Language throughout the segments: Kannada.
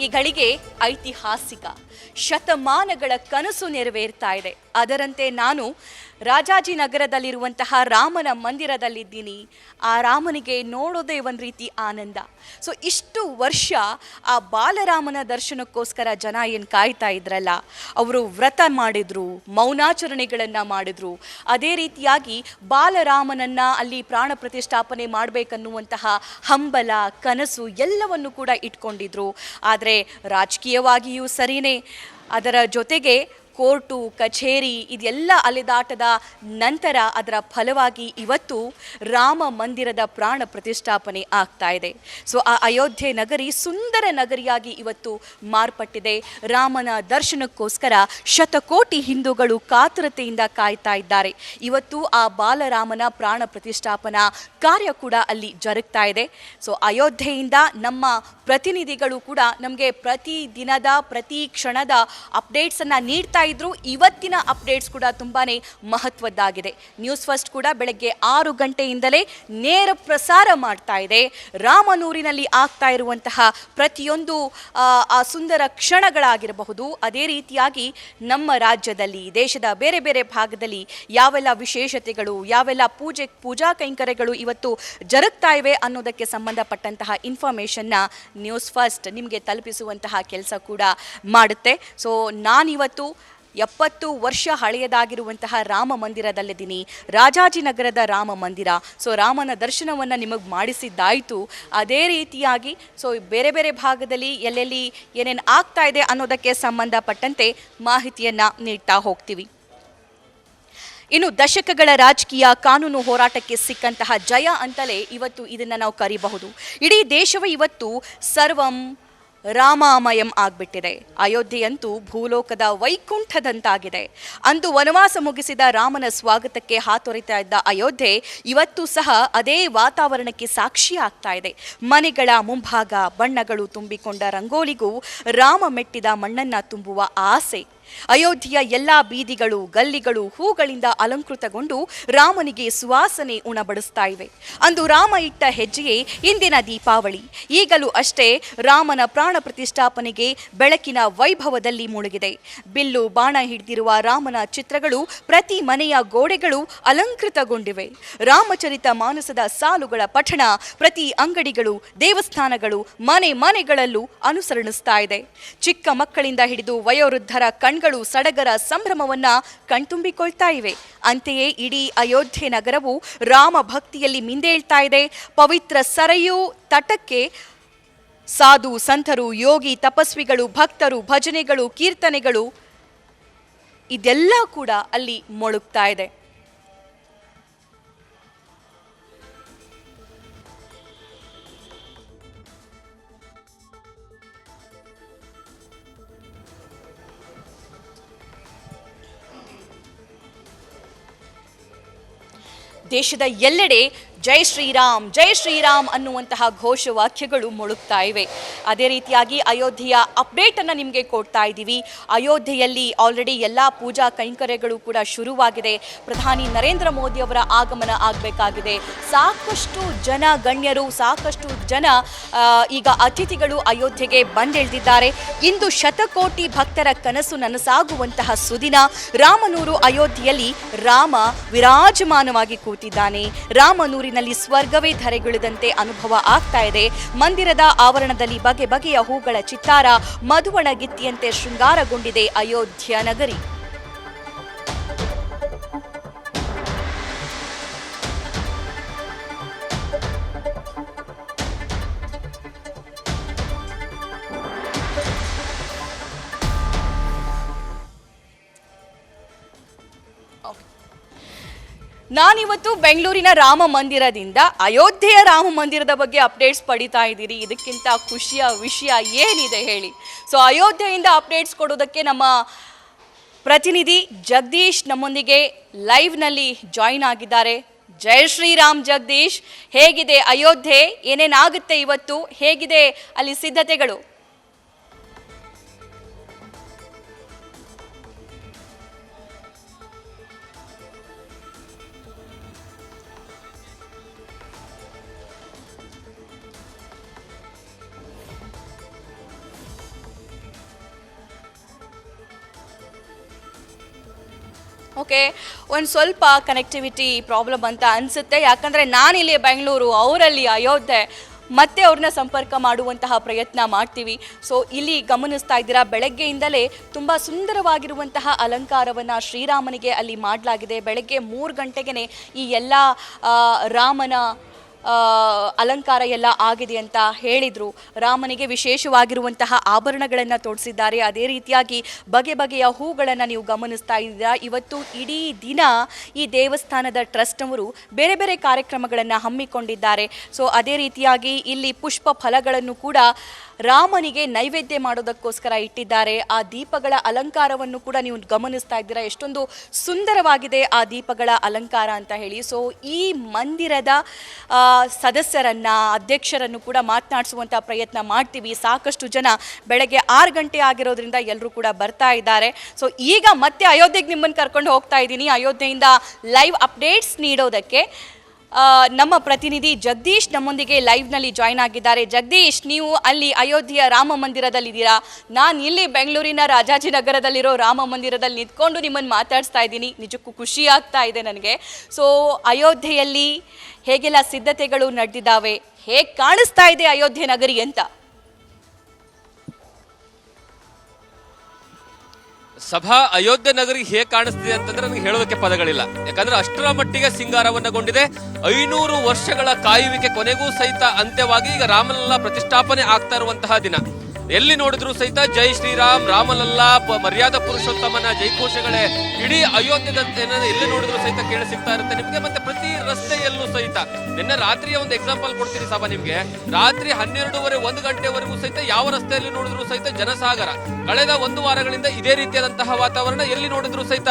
ಈ ಗಳಿಗೆ ಐತಿಹಾಸಿಕ ಶತಮಾನಗಳ ಕನಸು ನೆರವೇರ್ತಾ ಇದೆ. ಅದರಂತೆ ನಾನು ರಾಜಾಜಿನಗರದಲ್ಲಿರುವಂತಹ ರಾಮನ ಮಂದಿರದಲ್ಲಿದ್ದೀನಿ. ಆ ರಾಮನಿಗೆ ನೋಡೋದೇ ಒಂದು ರೀತಿ ಆನಂದ. ಸೊ ಇಷ್ಟು ವರ್ಷ ಆ ಬಾಲರಾಮನ ದರ್ಶನಕ್ಕೋಸ್ಕರ ಜನ ಏನು ಕಾಯ್ತಾ ಇದ್ರಲ್ಲ, ಅವರು ವ್ರತ ಮಾಡಿದ್ರು, ಮೌನಾಚರಣೆಗಳನ್ನು ಮಾಡಿದ್ರು. ಅದೇ ರೀತಿಯಾಗಿ ಬಾಲರಾಮನನ್ನು ಅಲ್ಲಿ ಪ್ರಾಣ ಪ್ರತಿಷ್ಠಾಪನೆ ಮಾಡಬೇಕನ್ನುವಂತಹ ಹಂಬಲ, ಕನಸು ಎಲ್ಲವನ್ನು ಕೂಡ ಇಟ್ಕೊಂಡಿದ್ರು. ಆದರೆ ರಾಜಕೀಯವಾಗಿಯೂ ಸರಿಯೇ, ಅದರ ಜೊತೆಗೆ ಕೋರ್ಟು ಕಚೇರಿ ಇದೆಲ್ಲ ಅಲೆದಾಟದ ನಂತರ ಅದರ ಫಲವಾಗಿ ಇವತ್ತು ರಾಮ ಮಂದಿರದ ಪ್ರಾಣ ಪ್ರತಿಷ್ಠಾಪನೆ ಆಗ್ತಾ ಇದೆ. ಸೊ ಆ ಅಯೋಧ್ಯೆ ನಗರಿ ಸುಂದರ ನಗರಿಯಾಗಿ ಇವತ್ತು ಮಾರ್ಪಟ್ಟಿದೆ. ರಾಮನ ದರ್ಶನಕ್ಕೋಸ್ಕರ ಶತಕೋಟಿ ಹಿಂದೂಗಳು ಕಾತುರತೆಯಿಂದ ಕಾಯ್ತಾ ಇದ್ದಾರೆ. ಇವತ್ತು ಆ ಬಾಲರಾಮನ ಪ್ರಾಣ ಪ್ರತಿಷ್ಠಾಪನಾ ಕಾರ್ಯ ಕೂಡ ಅಲ್ಲಿ ಜರುಗ್ತಾ ಇದೆ. ಸೊ ಅಯೋಧ್ಯೆಯಿಂದ ನಮ್ಮ ಪ್ರತಿನಿಧಿಗಳು ಕೂಡ ನಮಗೆ ಪ್ರತಿ ದಿನದ ಪ್ರತಿ ಕ್ಷಣದ ಅಪ್ಡೇಟ್ಸನ್ನು ನೀಡ್ತಾ ಇದ್ರು. ಇವತ್ತಿನ ಅಪ್ಡೇಟ್ಸ್ ಕೂಡ ತುಂಬಾನೇ ಮಹತ್ವದ್ದಾಗಿದೆ. ನ್ಯೂಸ್ ಫಸ್ಟ್ ಕೂಡ ಬೆಳಗ್ಗೆ 6 ಗಂಟೆಯಿಂದಲೇ ನೇರ ಪ್ರಸಾರ ಮಾಡ್ತಾ ಇದೆ. ರಾಮನೂರಿನಲ್ಲಿ ಆಗ್ತಾ ಇರುವಂತಹ ಪ್ರತಿಯೊಂದು ಆ ಸುಂದರ ಕ್ಷಣಗಳಾಗಿರಬಹುದು, ಅದೇ ರೀತಿಯಾಗಿ ನಮ್ಮ ರಾಜ್ಯದಲ್ಲಿ, ದೇಶದ ಬೇರೆ ಬೇರೆ ಭಾಗದಲ್ಲಿ ಯಾವೆಲ್ಲ ವಿಶೇಷತೆಗಳು, ಯಾವೆಲ್ಲ ಪೂಜಾ ಕೈಂಕರ್ಯಗಳು ಇವತ್ತು ಜರುಗ್ತಾ ಇವೆ ಅನ್ನೋದಕ್ಕೆ ಸಂಬಂಧಪಟ್ಟಂತಹ ಇನ್ಫಾರ್ಮೇಷನ್ನ ನ್ಯೂಸ್ ಫಸ್ಟ್ ನಿಮಗೆ ತಲುಪಿಸುವಂತಹ ಕೆಲಸ ಕೂಡ ಮಾಡುತ್ತೆ. ಸೊ ನಾನಿವತ್ತು 70 ವರ್ಷ ಹಳೆಯದಾಗಿರುವಂತಹ ರಾಮ ಮಂದಿರದಲ್ಲಿದ್ದೀನಿ, ರಾಜಾಜಿನಗರದ ರಾಮ ಮಂದಿರ. ಸೊ ರಾಮನ ದರ್ಶನವನ್ನು ನಿಮಗೆ ಮಾಡಿಸಿದ್ದಾಯಿತು. ಅದೇ ರೀತಿಯಾಗಿ ಸೊ ಬೇರೆ ಬೇರೆ ಭಾಗದಲ್ಲಿ ಎಲ್ಲೆಲ್ಲಿ ಏನೇನು ಆಗ್ತಾ ಇದೆ ಅನ್ನೋದಕ್ಕೆ ಸಂಬಂಧಪಟ್ಟಂತೆ ಮಾಹಿತಿಯನ್ನು ನೀಡ್ತಾ ಹೋಗ್ತೀವಿ. ಇನ್ನು ದಶಕಗಳ ರಾಜಕೀಯ ಕಾನೂನು ಹೋರಾಟಕ್ಕೆ ಸಿಕ್ಕಂತಹ ಜಯ ಅಂತಲೇ ಇವತ್ತು ಇದನ್ನು ನಾವು ಕರಿಬಹುದು. ಇಡೀ ದೇಶವೇ ಇವತ್ತು ಸರ್ವಂ ರಾಮಾಮಯಂ ಆಗ್ಬಿಟ್ಟಿದೆ. ಅಯೋಧ್ಯೆಯಂತೂ ಭೂಲೋಕದ ವೈಕುಂಠದಂತಾಗಿದೆ. ಅಂದು ವನವಾಸ ಮುಗಿಸಿದ ರಾಮನ ಸ್ವಾಗತಕ್ಕೆ ಹಾತೊರಿತಾ ಇದ್ದ ಅಯೋಧ್ಯೆ ಇವತ್ತು ಸಹ ಅದೇ ವಾತಾವರಣಕ್ಕೆ ಸಾಕ್ಷಿ ಆಗ್ತಾ ಇದೆ. ಮನೆಗಳ ಮುಂಭಾಗ ಬಣ್ಣಗಳು ತುಂಬಿಕೊಂಡ ರಂಗೋಲಿಗೂ ರಾಮ ಮೆಟ್ಟಿದ ಮಣ್ಣನ್ನು ತುಂಬುವ ಆಸೆ. ಅಯೋಧ್ಯೆಯ ಎಲ್ಲ ಬೀದಿಗಳು ಗಲ್ಲಿಗಳು ಹೂಗಳಿಂದ ಅಲಂಕೃತಗೊಂಡು ರಾಮನಿಗೆ ಸುವಾಸನೆ ಉಣಬಡಿಸ್ತಾ ಇವೆ. ಅಂದು ರಾಮ ಇಟ್ಟ ಹೆಜ್ಜೆಯೇ ಇಂದಿನ ದೀಪಾವಳಿ. ಈಗಲೂ ಅಷ್ಟೇ ರಾಮನ ಪ್ರಾಣ ಪ್ರತಿಷ್ಠಾಪನೆಗೆ ಬೆಳಕಿನ ವೈಭವದಲ್ಲಿ ಮುಳುಗಿದೆ. ಬಿಲ್ಲು ಬಾಣ ಹಿಡಿದಿರುವ ರಾಮನ ಚಿತ್ರಗಳು ಪ್ರತಿ ಮನೆಯ ಗೋಡೆಗಳು ಅಲಂಕೃತಗೊಂಡಿವೆ. ರಾಮಚರಿತ ಮಾನಸದ ಸಾಲುಗಳ ಪಠಣ ಪ್ರತಿ ಅಂಗಡಿಗಳು, ದೇವಸ್ಥಾನಗಳು, ಮನೆಗಳಲ್ಲೂ ಅನುಸರಣಿಸ್ತಾ ಇದೆ. ಚಿಕ್ಕ ಮಕ್ಕಳಿಂದ ಹಿಡಿದು ವಯೋವೃದ್ಧರ ಕಣ್ಗಳು ಸಡಗರ ಸಂಭ್ರಮವನ್ನ ಕಣ್ತುಂಬಿಕೊಳ್ತಾ ಇವೆ. ಅಂತೆಯೇ ಇಡೀ ಅಯೋಧ್ಯೆ ನಗರವು ರಾಮ ಭಕ್ತಿಯಲ್ಲಿ ಮಿಂದೇಳ್ತಾ ಇದೆ. ಪವಿತ್ರ ಸರಯೂ ತಟಕ್ಕೆ ಸಾಧು ಸಂತರು, ಯೋಗಿ ತಪಸ್ವಿಗಳು, ಭಕ್ತರು, ಭಜನೆಗಳು, ಕೀರ್ತನೆಗಳು ಇದೆಲ್ಲ ಕೂಡ ಅಲ್ಲಿ ಮೊಳಗ್ತಾ ಇದೆ. ದೇಶದ ಎಲ್ಲೆಡೆ ಜೈ ಶ್ರೀರಾಮ್ ಅನ್ನುವಂತಹ ಘೋಷವಾಕ್ಯಗಳು ಮೊಳಗ್ತಾ ಇವೆ. ಅದೇ ರೀತಿಯಾಗಿ ಅಯೋಧ್ಯೆಯ ಅಪ್ಡೇಟನ್ನು ನಿಮಗೆ ಕೊಡ್ತಾ ಇದ್ದೀವಿ. ಅಯೋಧ್ಯೆಯಲ್ಲಿ ಆಲ್ರೆಡಿ ಎಲ್ಲ ಪೂಜಾ ಕೈಂಕರ್ಯಗಳು ಕೂಡ ಶುರುವಾಗಿದೆ. ಪ್ರಧಾನಿ ನರೇಂದ್ರ ಮೋದಿ ಅವರ ಆಗಮನ ಆಗಬೇಕಾಗಿದೆ. ಸಾಕಷ್ಟು ಜನ ಗಣ್ಯರು, ಸಾಕಷ್ಟು ಜನ ಈಗ ಅತಿಥಿಗಳು ಅಯೋಧ್ಯೆಗೆ ಬಂದಿಳಿದಿದ್ದಾರೆ. ಇಂದು ಶತಕೋಟಿ ಭಕ್ತರ ಕನಸು ನನಸಾಗುವಂತಹ ಸುದಿನ. ರಾಮನೂರು ಅಯೋಧ್ಯೆಯಲ್ಲಿ ರಾಮ ವಿರಾಜಮಾನವಾಗಿ ಕೂತಿದ್ದಾನೆ. ರಾಮನೂರಿನಲ್ಲಿ ಸ್ವರ್ಗವೇ ಧರೆಗಿಳಿದಂತೆ ಅನುಭವ ಆಗ್ತಾ ಇದೆ. ಮಂದಿರದ ಆವರಣದಲ್ಲಿ ಬಗೆ ಬಗೆಯ ಹೂಗಳ ಚಿತ್ತಾರ, ಮಧುವಣಗಿತ್ತಿಯಂತೆ ಶೃಂಗಾರಗೊಂಡಿದೆ ಅಯೋಧ್ಯ ನಗರಿ. ನಾನಿವತ್ತು ಬೆಂಗಳೂರಿನ ರಾಮ ಮಂದಿರದಿಂದ ಅಯೋಧ್ಯೆಯ ರಾಮ ಮಂದಿರದ ಬಗ್ಗೆ ಅಪ್ಡೇಟ್ಸ್ ಪಡಿತಾ ಇದ್ದೀರಿ. ಇದಕ್ಕಿಂತ ಖುಷಿಯ ವಿಷಯ ಏನಿದೆ ಹೇಳಿ. ಸೊ ಅಯೋಧ್ಯೆಯಿಂದ ಅಪ್ಡೇಟ್ಸ್ ಕೊಡೋದಕ್ಕೆ ನಮ್ಮ ಪ್ರತಿನಿಧಿ ಜಗದೀಶ್ ನಮ್ಮೊಂದಿಗೆ ಲೈವ್ನಲ್ಲಿ ಜಾಯಿನ್ ಆಗಿದ್ದಾರೆ. ಜೈ ಶ್ರೀರಾಮ್ ಜಗದೀಶ್, ಹೇಗಿದೆ ಅಯೋಧ್ಯೆ? ಏನೇನಾಗುತ್ತೆ ಇವತ್ತು? ಹೇಗಿದೆ ಅಲ್ಲಿ ಸಿದ್ಧತೆಗಳು? ಓಕೆ, ಒಂದು ಸ್ವಲ್ಪ ಕನೆಕ್ಟಿವಿಟಿ ಪ್ರಾಬ್ಲಮ್ ಅಂತ ಅನಿಸುತ್ತೆ. ಯಾಕಂದರೆ ನಾನಿಲ್ಲಿ ಬೆಂಗಳೂರು, ಅವರಲ್ಲಿ ಅಯೋಧ್ಯೆ, ಮತ್ತೆ ಅವ್ರನ್ನ ಸಂಪರ್ಕ ಮಾಡುವಂತಹ ಪ್ರಯತ್ನ ಮಾಡ್ತೀವಿ. ಸೊ ಇಲ್ಲಿ ಗಮನಿಸ್ತಾ ಇದ್ದೀರಾ, ಬೆಳಗ್ಗೆಯಿಂದಲೇ ತುಂಬ ಸುಂದರವಾಗಿರುವಂತಹ ಅಲಂಕಾರವನ್ನು ಶ್ರೀರಾಮನಿಗೆ ಅಲ್ಲಿ ಮಾಡಲಾಗಿದೆ. ಬೆಳಗ್ಗೆ 3 ಗಂಟೆಗೆ ಈ ಎಲ್ಲ ರಾಮನ ಅಲಂಕಾರ ಎಲ್ಲ ಆಗಿದೆ ಅಂತ ಹೇಳಿದರು. ರಾಮನಿಗೆ ವಿಶೇಷವಾಗಿರುವಂತಹ ಆಭರಣಗಳನ್ನು ತೊಡಿಸಿದ್ದಾರೆ. ಅದೇ ರೀತಿಯಾಗಿ ಬಗೆ ಬಗೆಯ ಹೂಗಳನ್ನು ನೀವು ಗಮನಿಸ್ತಾ ಇದ್ದೀರಾ. ಇವತ್ತು ಇಡೀ ದಿನ ಈ ದೇವಸ್ಥಾನದ ಟ್ರಸ್ಟ್ನವರು ಬೇರೆ ಬೇರೆ ಕಾರ್ಯಕ್ರಮಗಳನ್ನು ಹಮ್ಮಿಕೊಂಡಿದ್ದಾರೆ. ಸೊ ಅದೇ ರೀತಿಯಾಗಿ ಇಲ್ಲಿ ಪುಷ್ಪ ಫಲಗಳನ್ನು ಕೂಡ ರಾಮನಿಗೆ ನೈವೇದ್ಯ ಮಾಡೋದಕ್ಕೋಸ್ಕರ ಇಟ್ಟಿದ್ದಾರೆ. ಆ ದೀಪಗಳ ಅಲಂಕಾರವನ್ನು ಕೂಡ ನೀವು ಗಮನಿಸ್ತಾ ಇದ್ದೀರಾ, ಎಷ್ಟೊಂದು ಸುಂದರವಾಗಿದೆ ಆ ದೀಪಗಳ ಅಲಂಕಾರ ಅಂತ ಹೇಳಿ. ಸೊ ಈ ಮಂದಿರದ ಸದಸ್ಯರನ್ನು, ಅಧ್ಯಕ್ಷರನ್ನು ಕೂಡ ಮಾತನಾಡಿಸುವಂಥ ಪ್ರಯತ್ನ ಮಾಡ್ತೀವಿ. ಸಾಕಷ್ಟು ಜನ ಬೆಳಗ್ಗೆ 6 ಗಂಟೆ ಆಗಿರೋದ್ರಿಂದ ಎಲ್ಲರೂ ಕೂಡ ಬರ್ತಾ ಇದ್ದಾರೆ. ಸೊ ಈಗ ಮತ್ತೆ ಅಯೋಧ್ಯೆಗೆ ನಿಮ್ಮನ್ನು ಕರ್ಕೊಂಡು ಹೋಗ್ತಾ ಇದ್ದೀನಿ. ಅಯೋಧ್ಯೆಯಿಂದ ಲೈವ್ ಅಪ್ಡೇಟ್ಸ್ ನೀಡೋದಕ್ಕೆ ನಮ್ಮ ಪ್ರತಿನಿಧಿ ಜಗದೀಶ್ ನಮ್ಮೊಂದಿಗೆ ಲೈವ್ನಲ್ಲಿ ಜಾಯ್ನ್ ಆಗಿದ್ದಾರೆ. ಜಗದೀಶ್, ನೀವು ಅಲ್ಲಿ ಅಯೋಧ್ಯೆಯ ರಾಮ ಮಂದಿರದಲ್ಲಿದ್ದೀರಾ. ನಾನು ಇಲ್ಲಿ ಬೆಂಗಳೂರಿನ ರಾಜಾಜಿನಗರದಲ್ಲಿರೋ ರಾಮ ಮಂದಿರದಲ್ಲಿ ನಿಂತ್ಕೊಂಡು ನಿಮ್ಮನ್ನು ಮಾತಾಡಿಸ್ತಾ ಇದ್ದೀನಿ. ನಿಜಕ್ಕೂ ಖುಷಿ ಆಗ್ತಾ ಇದೆ ನನಗೆ. ಸೊ ಅಯೋಧ್ಯೆಯಲ್ಲಿ ಹೇಗೆಲ್ಲ ಸಿದ್ಧತೆಗಳು ನಡೆದಿದ್ದಾವೆ, ಹೇಗೆ ಕಾಣಿಸ್ತಾ ಇದೆ ಅಯೋಧ್ಯೆ ನಗರಿ ಅಂತ? ಸಭಾ ಅಯೋಧ್ಯೆ ನಗರಿ ಹೇಗೆ ಕಾಣಿಸ್ತಿದೆ ಅಂತಂದ್ರೆ ನನಗೆ ಹೇಳೋದಕ್ಕೆ ಪದಗಳಿಲ್ಲ. ಯಾಕಂದ್ರೆ ಅಷ್ಟರ ಮಟ್ಟಿಗೆ ಸಿಂಗಾರವನ್ನಗೊಂಡಿದೆ. 500 ವರ್ಷಗಳ ಕಾಯುವಿಕೆ ಕೊನೆಗೂ ಸಹಿತ ಅಂತ್ಯವಾಗಿ ಈಗ ರಾಮಲಲ್ಲಾ ಪ್ರತಿಷ್ಠಾಪನೆ ಆಗ್ತಾ ಇರುವಂತಹ ದಿನ. ಎಲ್ಲಿ ನೋಡಿದ್ರು ಸಹಿತ ಜೈ ಶ್ರೀರಾಮ್, ರಾಮಲಲ್ಲಾ, ಮರ್ಯಾದಾ ಪುರುಷೋತ್ತಮನ ಜೈಘೋಷಗಳೇ ಇಡೀ ಅಯೋಧ್ಯೆ ಎಲ್ಲಿ ನೋಡಿದ್ರು ಸಹಿತ ಕೇಳಿಸಿಗ್ತಾ ಇರುತ್ತೆ ನಿಮ್ಗೆ. ಮತ್ತೆ ಪ್ರತಿ ರಸ್ತೆಯಲ್ಲೂ ಸಹಿತ ನಿನ್ನೆ ರಾತ್ರಿಯ ಒಂದು ಎಕ್ಸಾಂಪಲ್ ಕೊಡ್ತೀನಿ ಸಭಾ ನಿಮ್ಗೆ. ರಾತ್ರಿ 12:30 1 ಗಂಟೆವರೆಗೂ ಸಹಿತ ಯಾವ ರಸ್ತೆಯಲ್ಲಿ ನೋಡಿದ್ರು ಸಹಿತ ಜನಸಾಗರ. ಕಳೆದ 1 ವಾರಗಳಿಂದ ಇದೇ ರೀತಿಯಾದಂತಹ ವಾತಾವರಣ. ಎಲ್ಲಿ ನೋಡಿದ್ರು ಸಹಿತ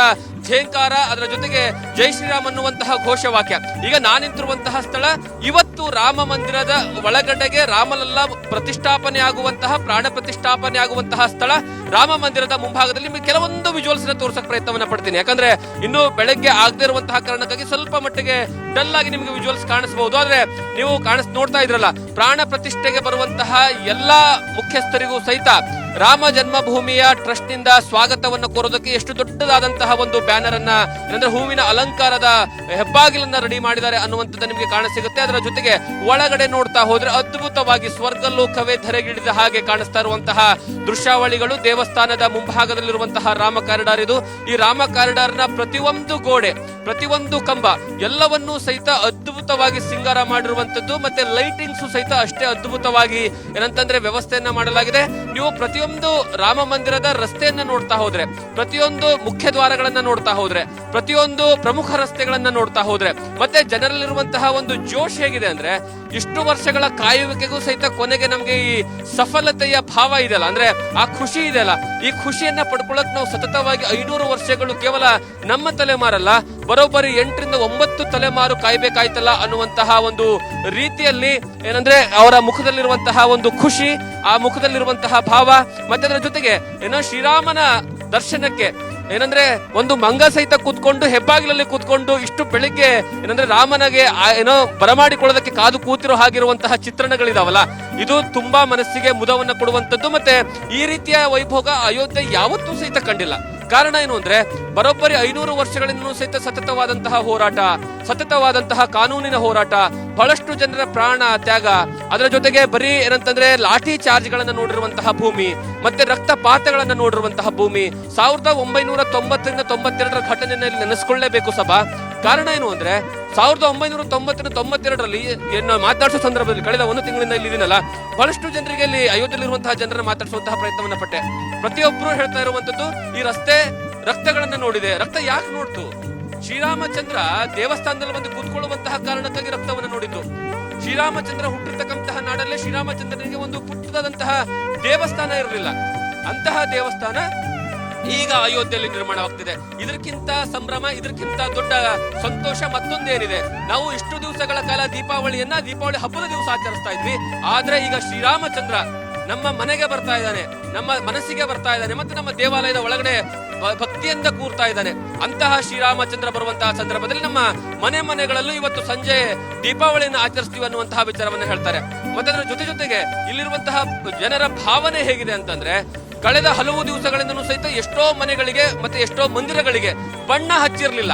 ಝೇಂಕಾರ, ಅದರ ಜೊತೆಗೆ ಜೈ ಶ್ರೀರಾಮ್ ಅನ್ನುವಂತಹ ಘೋಷವಾಕ್ಯ. ಈಗ ನಾನಿಂತಿರುವಂತಹ ಸ್ಥಳ ಇವತ್ತು ರಾಮ ಮಂದಿರದ ಒಳಗಡೆಗೆ ರಾಮಲಲ್ಲಾ ಪ್ರತಿಷ್ಠಾಪನೆ ಆಗುವಂತಹ, ಪ್ರಾಣ ಪ್ರತಿಷ್ಠಾಪನೆ ಆಗುವಂತಹ ಸ್ಥಳ. ರಾಮ ಮಂದಿರದ ಮುಂಭಾಗದಲ್ಲಿ ನಿಮಗೆ ಕೆಲವೊಂದು ವಿಜುವಲ್ಸ್ ತೋರ್ಸಕ್ ಪ್ರಯತ್ನವನ್ನ ಪಡ್ತೀನಿ. ಯಾಕಂದ್ರೆ ಇನ್ನು ಬೆಳಗ್ಗೆ ಆಗದೆ ಇರುವಂತಹ ಕಾರಣಕ್ಕಾಗಿ ಸ್ವಲ್ಪ ಮಟ್ಟಿಗೆ ಡಲ್ ಆಗಿ ನಿಮಗೆ ವಿಜುವಲ್ಸ್ ಕಾಣಿಸಬಹುದು. ಆದ್ರೆ ನೀವು ನೋಡ್ತಾ ಇದ್ರಲ್ಲ, ಪ್ರಾಣ ಪ್ರತಿಷ್ಠೆಗೆ ಬರುವಂತಹ ಎಲ್ಲಾ ಮುಖ್ಯಸ್ಥರಿಗೂ ಸಹಿತ ರಾಮ ಜನ್ಮಭೂಮಿಯ ಟ್ರಸ್ಟ್ ನಿಂದ ಸ್ವಾಗತವನ್ನು ಕೋರೋದಕ್ಕೆ ಎಷ್ಟು ದೊಡ್ಡದಾದಂತಹ ಒಂದು ಬ್ಯಾನರ್ ಅನ್ನ, ಏನಂದ್ರೆ ಹೂವಿನ ಅಲಂಕಾರದ ಹೆಬ್ಬಾಗಿಲನ್ನ ರೆಡಿ ಮಾಡಿದ್ದಾರೆ ಅನ್ನುವಂಥದ್ದು ನಿಮಗೆ ಕಾಣಸಿಗುತ್ತೆ. ಅದರ ಜೊತೆಗೆ ಒಳಗಡೆ ನೋಡ್ತಾ ಹೋದ್ರೆ ಅದ್ಭುತವಾಗಿ ಸ್ವರ್ಗಲೋಕವೇ ಧರೆಗಿಳಿದ ಹಾಗೆ ಕಾಣಿಸ್ತಾ ಇರುವಂತಹ ದೃಶ್ಯಾವಳಿಗಳು. ದೇವಸ್ಥಾನದ ಮುಂಭಾಗದಲ್ಲಿರುವಂತಹ ರಾಮ ಕಾರಿಡಾರ್ ಇದು. ಈ ರಾಮ ಕಾರಿಡಾರ್ ನ ಪ್ರತಿಯೊಂದು ಗೋಡೆ, ಪ್ರತಿಯೊಂದು ಕಂಬ ಎಲ್ಲವನ್ನೂ ಸಹಿತ ಅದ್ಭುತವಾಗಿ ಸಿಂಗಾರ ಮಾಡಿರುವಂತದ್ದು. ಮತ್ತೆ ಲೈಟಿಂಗ್ಸ್ ಸಹಿತ ಅಷ್ಟೇ ಅದ್ಭುತವಾಗಿ ಏನಂತಂದ್ರೆ ವ್ಯವಸ್ಥೆಯನ್ನ ಮಾಡಲಾಗಿದೆ. ನೀವು ಪ್ರತಿಯೊಂದು ರಾಮ ಮಂದಿರದ ರಸ್ತೆಯನ್ನ ನೋಡ್ತಾ ಹೋದ್ರೆ, ಪ್ರತಿಯೊಂದು ಮುಖ್ಯ ದ್ವಾರಗಳನ್ನ ನೋಡ್ತಾ ಹೋದ್ರೆ, ಪ್ರತಿಯೊಂದು ಪ್ರಮುಖ ರಸ್ತೆಗಳನ್ನ ನೋಡ್ತಾ ಹೋದ್ರೆ, ಮತ್ತೆ ಜನರಲ್ಲಿರುವಂತಹ ಒಂದು ಜೋಶ್ ಹೇಗಿದೆ ಅಂದ್ರೆ, ಇಷ್ಟು ವರ್ಷಗಳ ಕಾಯುವಿಕೆಗೂ ಸಹಿತ ಕೊನೆಗೆ ನಮ್ಗೆ ಈ ಸಫಲತೆಯ ಭಾವ ಇದೆಯಲ್ಲ, ಅಂದ್ರೆ ಆ ಖುಷಿ ಇದೆಯಲ್ಲ, ಈ ಖುಷಿಯನ್ನ ಪಡ್ಕೊಳ್ಳಕ್ ನಾವು ಸತತವಾಗಿ 500 ವರ್ಷಗಳು ಕೇವಲ ನಮ್ಮ ತಲೆಮಾರಲ್ಲ, ಬರೋಬ್ಬರಿ 8 ರಿಂದ 9 ತಲೆಮಾರು ಕಾಯ್ಬೇಕಾಯ್ತಲ್ಲ ಅನ್ನುವಂತಹ ಒಂದು ರೀತಿಯಲ್ಲಿ ಏನಂದ್ರೆ ಅವರ ಮುಖದಲ್ಲಿರುವಂತಹ ಒಂದು ಖುಷಿ, ಆ ಮುಖದಲ್ಲಿರುವಂತಹ ಭಾವ, ಮತ್ತೆ ಅದರ ಜೊತೆಗೆ ಏನೋ ಶ್ರೀರಾಮನ ದರ್ಶನಕ್ಕೆ ಏನಂದ್ರೆ ಒಂದು ಮಂಗ ಸಹಿತ ಕೂತ್ಕೊಂಡು ಹೆಬ್ಬಾಗಿಲಲ್ಲಿ ಕೂತ್ಕೊಂಡು ಇಷ್ಟು ಬೆಳಿಗ್ಗೆ ಏನಂದ್ರೆ ರಾಮನಿಗೆ ಏನೋ ಬರಮಾಡಿಕೊಳ್ಳೋದಕ್ಕೆ ಕಾದು ಕೂತಿರೋ ಹಾಗಿರುವಂತಹ ಚಿತ್ರಣಗಳಿದಾವಲ್ಲ, ಇದು ತುಂಬಾ ಮನಸ್ಸಿಗೆ ಮುದವನ್ನ ಕೊಡುವಂತದ್ದು. ಮತ್ತೆ ಈ ರೀತಿಯ ವೈಭೋಗ ಅಯೋಧ್ಯೆ ಯಾವತ್ತೂ ಸಹಿತ ಕಂಡಿಲ್ಲ. ಕಾರಣ ಏನು ಅಂದ್ರೆ, ಬರೋಬ್ಬರಿ 500 ವರ್ಷಗಳಿಂದಲೂ ಸಹಿತ ಸತತವಾದಂತಹ ಹೋರಾಟ, ಸತತವಾದಂತಹ ಕಾನೂನಿನ ಹೋರಾಟ, ಬಹಳಷ್ಟು ಜನರ ಪ್ರಾಣ ತ್ಯಾಗ, ಅದರ ಜೊತೆಗೆ ಬರೀ ಏನಂತಂದ್ರೆ ಲಾಠಿ ಚಾರ್ಜ್ ಗಳನ್ನ ನೋಡಿರುವಂತಹ ಭೂಮಿ, ಮತ್ತೆ ರಕ್ತಪಾತಗಳನ್ನ ನೋಡಿರುವಂತಹ ಭೂಮಿ. 1990 ರಿಂದ 92 ಘಟನೆಯಲ್ಲಿ ನೆನೆಸ್ಕೊಳ್ಳೇಬೇಕು ಸಭಾ. ಕಾರಣ ಏನು ಅಂದ್ರೆ, 1992ರಲ್ಲಿ ಮಾತಾಡಿಸೋ ಸಂದರ್ಭದಲ್ಲಿ ಕಳೆದ 1 ತಿಂಗಳಿಂದ ಇಲ್ಲಿ ಇದೀನಲ್ಲ, ಬಹಳಷ್ಟು ಜನರಿಗೆ ಇಲ್ಲಿ ಅಯೋಧ್ಯೆಯಲ್ಲಿರುವಂತಹ ಜನರನ್ನ ಮಾತಾಡಿಸುವಂತಹ ಪ್ರಯತ್ನವನ್ನ ಪಟ್ಟೆ. ಪ್ರತಿಯೊಬ್ಬರು ಹೇಳ್ತಾ ಇರುವಂತದ್ದು, ಈ ರಸ್ತೆ ರಕ್ತಗಳನ್ನ ನೋಡಿದೆ. ರಕ್ತ ಯಾಕೆ ನೋಡ್ತು? ಶ್ರೀರಾಮಚಂದ್ರ ದೇವಸ್ಥಾನದಲ್ಲಿ ಬಂದು ಕೂತ್ಕೊಳ್ಳುವಂತಹ ಕಾರಣಕ್ಕಾಗಿ ರಕ್ತವನ್ನ ನೋಡಿದ್ದು. ಶ್ರೀರಾಮಚಂದ್ರ ಹುಟ್ಟಿರ್ತಕ್ಕಂತಹ ನಾಡಲ್ಲೇ ಶ್ರೀರಾಮಚಂದ್ರನಿಗೆ ಒಂದು ಪುಟ್ಟದಾದಂತಹ ದೇವಸ್ಥಾನ ಇರಲಿಲ್ಲ. ಅಂತಹ ದೇವಸ್ಥಾನ ಈಗ ಅಯೋಧ್ಯೆಯಲ್ಲಿ ನಿರ್ಮಾಣವಾಗ್ತಿದೆ. ಇದಕ್ಕಿಂತ ಸಂಭ್ರಮ, ಇದಕ್ಕಿಂತ ದೊಡ್ಡ ಸಂತೋಷ ಮತ್ತೊಂದೇನಿದೆ? ನಾವು ಇಷ್ಟು ದಿವಸಗಳ ಕಾಲ ದೀಪಾವಳಿ ಹಬ್ಬದ ದಿವಸ ಆಚರಿಸ್ತಾ ಇದ್ವಿ. ಆದ್ರೆ ಈಗ ಶ್ರೀರಾಮಚಂದ್ರ ನಮ್ಮ ಮನೆಗೆ ಬರ್ತಾ ಇದ್ದಾನೆ, ನಮ್ಮ ಮನಸ್ಸಿಗೆ ಬರ್ತಾ ಇದ್ದಾನೆ, ಮತ್ತೆ ನಮ್ಮ ದೇವಾಲಯದ ಒಳಗಡೆ ಭಕ್ತಿಯಿಂದ ಕೂರ್ತಾ ಇದ್ದಾನೆ. ಅಂತಹ ಶ್ರೀರಾಮಚಂದ್ರ ಬರುವಂತಹ ಸಂದರ್ಭದಲ್ಲಿ ನಮ್ಮ ಮನೆಗಳಲ್ಲೂ ಇವತ್ತು ಸಂಜೆ ದೀಪಾವಳಿಯನ್ನು ಆಚರಿಸ್ತೀವಿ ಅನ್ನುವಂತಹ ವಿಚಾರವನ್ನ ಹೇಳ್ತಾರೆ. ಮತ್ತೆ ಅದರ ಜೊತೆಗೆ ಇಲ್ಲಿರುವಂತಹ ಜನರ ಭಾವನೆ ಹೇಗಿದೆ ಅಂತಂದ್ರೆ, ಕಳೆದ ಹಲವು ದಿವಸಗಳಿಂದನೂ ಸಹಿತ ಎಷ್ಟೋ ಮನೆಗಳಿಗೆ ಮತ್ತೆ ಎಷ್ಟೋ ಮಂದಿರಗಳಿಗೆ ಬಣ್ಣ ಹಚ್ಚಿರಲಿಲ್ಲ.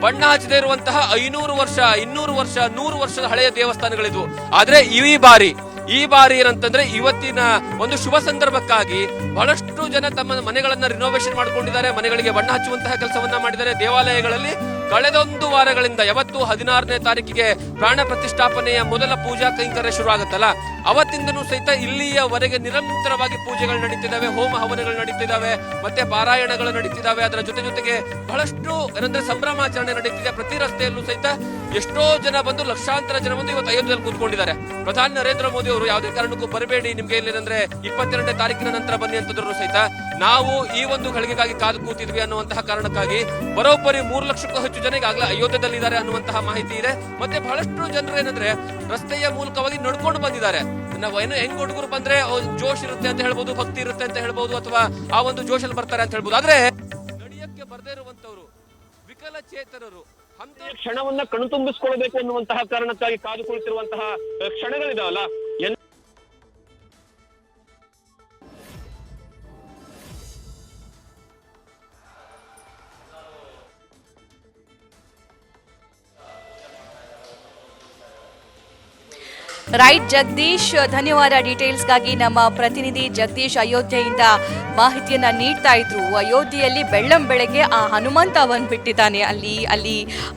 ಬಣ್ಣ ಹಚ್ಚದೇ ಇರುವಂತಹ 500 ವರ್ಷ, 200 ವರ್ಷ, 100 ವರ್ಷದ ಹಳೆಯ ದೇವಸ್ಥಾನಗಳಿದ್ವು. ಆದ್ರೆ ಈ ಬಾರಿ ಏನಂತಂದ್ರೆ ಇವತ್ತಿನ ಒಂದು ಶುಭ ಸಂದರ್ಭಕ್ಕಾಗಿ ಬಹಳಷ್ಟು ಜನ ತಮ್ಮ ಮನೆಗಳನ್ನ ರಿನೋವೇಷನ್ ಮಾಡ್ಕೊಂಡಿದ್ದಾರೆ, ಮನೆಗಳಿಗೆ ಬಣ್ಣ ಹಚ್ಚುವಂತಹ ಕೆಲಸವನ್ನ ಮಾಡಿದ್ದಾರೆ. ದೇವಾಲಯಗಳಲ್ಲಿ ಕಳೆದ 1 ವಾರಗಳಿಂದ ಯಾವತ್ತು 16ನೇ ತಾರೀಕಿಗೆ ಪ್ರಾಣ ಪ್ರತಿಷ್ಠಾಪನೆಯ ಮೊದಲ ಪೂಜಾ ಕೈಂಕರ್ಯ ಶುರು ಆಗುತ್ತಲ್ಲ, ಅವತ್ತಿಂದನೂ ಸಹಿತ ಇಲ್ಲಿಯವರೆಗೆ ನಿರಂತರವಾಗಿ ಪೂಜೆಗಳು ನಡೀತಿದ್ದಾವೆ, ಹೋಮ ಹವನಗಳು ನಡೀತಿದ್ದಾವೆ, ಮತ್ತೆ ಪಾರಾಯಣಗಳು ನಡೀತಿದ್ದಾವೆ. ಅದರ ಜೊತೆಗೆ ಬಹಳಷ್ಟು ಏನಂದ್ರೆ ಸಂಭ್ರಮಾಚರಣೆ ನಡೀತಿದೆ. ಪ್ರತಿ ರಸ್ತೆಯಲ್ಲೂ ಸಹಿತ ಎಷ್ಟೋ ಜನ ಬಂದು, ಲಕ್ಷಾಂತರ ಜನ ಬಂದು ಇವತ್ತು ಅಯೋಧ್ಯೆಯಲ್ಲಿ ಕೂತ್ಕೊಂಡಿದ್ದಾರೆ. ಪ್ರಧಾನಿ ನರೇಂದ್ರ ಮೋದಿ ಅವರು ಯಾವುದೇ ಕಾರಣಕ್ಕೂ ಬರಬೇಡಿ, ನಿಮ್ಗೆ ಏನಂದ್ರೆ 22ನೇ ತಾರೀಕಿನ ನಂತರ ಬನ್ನಿ ಅಂತಂದ್ರು ಸಹಿತ ನಾವು ಈ ಒಂದು ಗಳಿಗೆಗಾಗಿ ಕಾದು ಕೂತಿದ್ವಿ ಅನ್ನುವಂತಹ ಕಾರಣಕ್ಕಾಗಿ ಬರೋಬ್ಬರಿ 3 ಲಕ್ಷಕ್ಕೂ ಹೆಚ್ಚು ಜನ ಈಗಾಗಲೇ ಅಯೋಧ್ಯೆಯಲ್ಲಿದ್ದಾರೆ ಅನ್ನುವಂತಹ ಮಾಹಿತಿ ಇದೆ. ಮತ್ತೆ ಬಹಳಷ್ಟು ಜನರು ಏನಂದ್ರೆ ರಸ್ತೆಯ ಮೂಲಕವಾಗಿ ನಡ್ಕೊಂಡು ಬಂದಿದ್ದಾರೆ. ನಾವು ಏನೋ ಹೆಂಗ್ ಹುಡುಗರು ಬಂದ್ರೆ ಜೋಶ್ ಇರುತ್ತೆ ಅಂತ ಹೇಳ್ಬೋದು, ಭಕ್ತಿ ಇರುತ್ತೆ ಅಂತ ಹೇಳ್ಬೋದು, ಅಥವಾ ಆ ಒಂದು ಜೋಶಲ್ಲಿ ಬರ್ತಾರೆ ಅಂತ ಹೇಳ್ಬೋದು. ಆದ್ರೆ ನಡೆಯಕ್ಕೆ ಬರ್ದೇ ಇರುವಂತವ್ರು, ವಿಕಲಚೇತನರು ಕ್ಷಣವನ್ನ ಕಣ್ತುಂಬಿಸಿಕೊಳ್ಳಬೇಕು ಅನ್ನುವಂತಹ ಕಾರಣಕ್ಕಾಗಿ ಕಾದು ಕುಳಿತಿರುವಂತಹ ಕ್ಷಣಗಳಿದಾವಲ್ಲ, ರೈಟ್ ಜಗದೀಶ್, ಧನ್ಯವಾದ ಡೀಟೇಲ್ಸ್ಗಾಗಿ. ನಮ್ಮ ಪ್ರತಿನಿಧಿ ಜಗದೀಶ್ ಅಯೋಧ್ಯೆಯಿಂದ ಮಾಹಿತಿಯನ್ನ ನೀಡ್ತಾ ಇದ್ರು. ಅಯೋಧ್ಯೆಯಲ್ಲಿ ಬೆಳ್ಳಂಬೆಳಗ್ಗೆ ಆ ಹನುಮಂತ ಬಂದ್ಬಿಟ್ಟಿದ್ದಾನೆ. ಅಲ್ಲಿ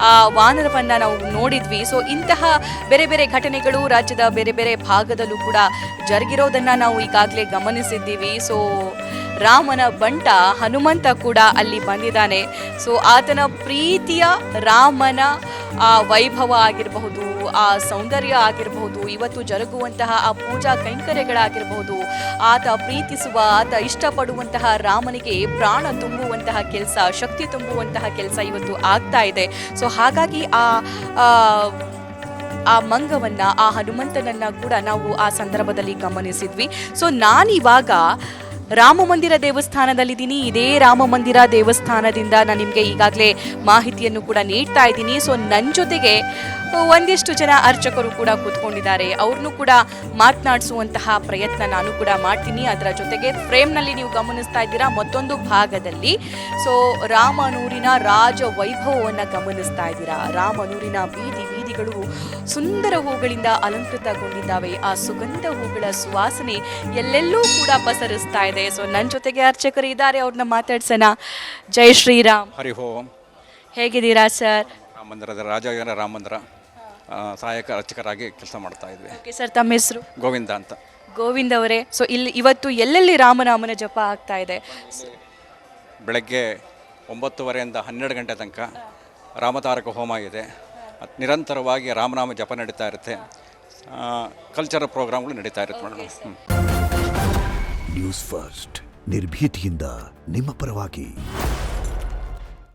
ಆ ವಾನರವನ್ನ ನಾವು ನೋಡಿದ್ವಿ. ಸೊ ಇಂತಹ ಬೇರೆ ಬೇರೆ ಘಟನೆಗಳು ರಾಜ್ಯದ ಬೇರೆ ಬೇರೆ ಭಾಗದಲ್ಲೂ ಕೂಡ ಜರುಗಿರೋದನ್ನ ನಾವು ಈಗಾಗಲೇ ಗಮನಿಸಿದ್ದೀವಿ. ಸೊ ರಾಮನ ಬಂಟ ಹನುಮಂತ ಕೂಡ ಅಲ್ಲಿ ಬಂದಿದ್ದಾನೆ. ಸೊ ಆತನ ಪ್ರೀತಿಯ ರಾಮನ ಆ ವೈಭವ ಆಗಿರಬಹುದು, ಆ ಸೌಂದರ್ಯ ಆಗಿರಬಹುದು, ಇವತ್ತು ಜರುಗುವಂತಹ ಆ ಪೂಜಾ ಕೈಂಕರ್ಯಗಳಾಗಿರಬಹುದು, ಆತ ಪ್ರೀತಿಸುವ, ಆತ ಇಷ್ಟಪಡುವಂತಹ ರಾಮನಿಗೆ ಪ್ರಾಣ ತುಂಬುವಂತಹ ಕೆಲಸ, ಶಕ್ತಿ ತುಂಬುವಂತಹ ಕೆಲಸ ಇವತ್ತು ಆಗ್ತಾ ಇದೆ. ಸೊ ಹಾಗಾಗಿ ಆ ಮಂಗವನ್ನ, ಆ ಹನುಮಂತನನ್ನ ಕೂಡ ನಾವು ಆ ಸಂದರ್ಭದಲ್ಲಿ ಗಮನಿಸಿದ್ವಿ. ಸೊ ನಾನಿವಾಗ ರಾಮ ಮಂದಿರ ದೇವಸ್ಥಾನದಲ್ಲಿದ್ದೀನಿ. ಇದೇ ರಾಮ ಮಂದಿರ ದೇವಸ್ಥಾನದಿಂದ ನಾನು ನಿಮಗೆ ಈಗಾಗಲೇ ಮಾಹಿತಿಯನ್ನು ಕೂಡ ನೀಡ್ತಾ ಇದ್ದೀನಿ. ಸೊ ನನ್ನ ಜೊತೆಗೆ ಒಂದಿಷ್ಟು ಜನ ಅರ್ಚಕರು ಕೂಡ ಕೂತ್ಕೊಂಡಿದ್ದಾರೆ. ಅವ್ರನ್ನೂ ಕೂಡ ಮಾತನಾಡಿಸುವಂತಹ ಪ್ರಯತ್ನ ನಾನು ಕೂಡ ಮಾಡ್ತೀನಿ. ಅದರ ಜೊತೆಗೆ ಫ್ರೇಮ್ನಲ್ಲಿ ನೀವು ಗಮನಿಸ್ತಾ ಇದ್ದೀರಾ ಮತ್ತೊಂದು ಭಾಗದಲ್ಲಿ ಸೊ ರಾಮನೂರಿನ ರಾಜ ವೈಭವವನ್ನು ಗಮನಿಸ್ತಾ ಇದ್ದೀರಾ. ರಾಮನೂರಿನ ಬೀದಿಗಳು ಸುಂದರ ಹೂಗಳಿಂದ ಅಲಂಕೃತಗೊಂಡಿದ್ದಾವೆ. ಆ ಸುಗಂಧ ಹೂಗಳ ಸುವಾಸನೆ ಎಲ್ಲೆಲ್ಲೂ ಕೂಡ ಪಸರಿಸ್ತಾ ಇದೆ. ಸೊ ನನ್ನ ಜೊತೆಗೆ ಅರ್ಚಕರು ಇದ್ದಾರೆ, ಅವ್ರನ್ನ ಮಾತಾಡ್ಸೋಣ. ಜೈ ಶ್ರೀರಾಮ್. ಹರಿ ಓಂ. ಹೇಗಿದ್ದೀರಾ ಸರ್? ರಾಮ ಮಂದಿರದ ರಾಜ ರಾಮ ಮಂದಿರ ಸಹಾಯಕ ಅರ್ಚಕರಾಗಿ ಕೆಲಸ ಮಾಡ್ತಾ ಇದ್ವಿ. ಓಕೆ ಸರ್, ತಮ್ಮ ಹೆಸರು? ಗೋವಿಂದ ಅಂತ. ಗೋವಿಂದ್ ಅವರೇ, ಸೊ ಇಲ್ಲಿ ಇವತ್ತು ಎಲ್ಲೆಲ್ಲಿ ರಾಮನಾಮನ ಜಪ ಆಗ್ತಾ ಇದೆ? ಬೆಳಗ್ಗೆ 9:30 12 ಗಂಟೆ ತನಕ ರಾಮತಾರಕ ಹೋಮ ಇದೆ. ನಿರಂತರವಾಗಿ ರಾಮನಾಮ ಜಪ ನಡೀತಾ ಇರುತ್ತೆ. ಕಲ್ಚರಲ್ ಪ್ರೋಗ್ರಾಮ್ಗಳು ನಡೀತಾ ಇರುತ್ತೆ ಮೇಡಮ್. ನ್ಯೂಸ್ ಫಸ್ಟ್, ನಿರ್ಭೀತಿಯಿಂದ ನಿಮ್ಮ ಪರವಾಗಿ.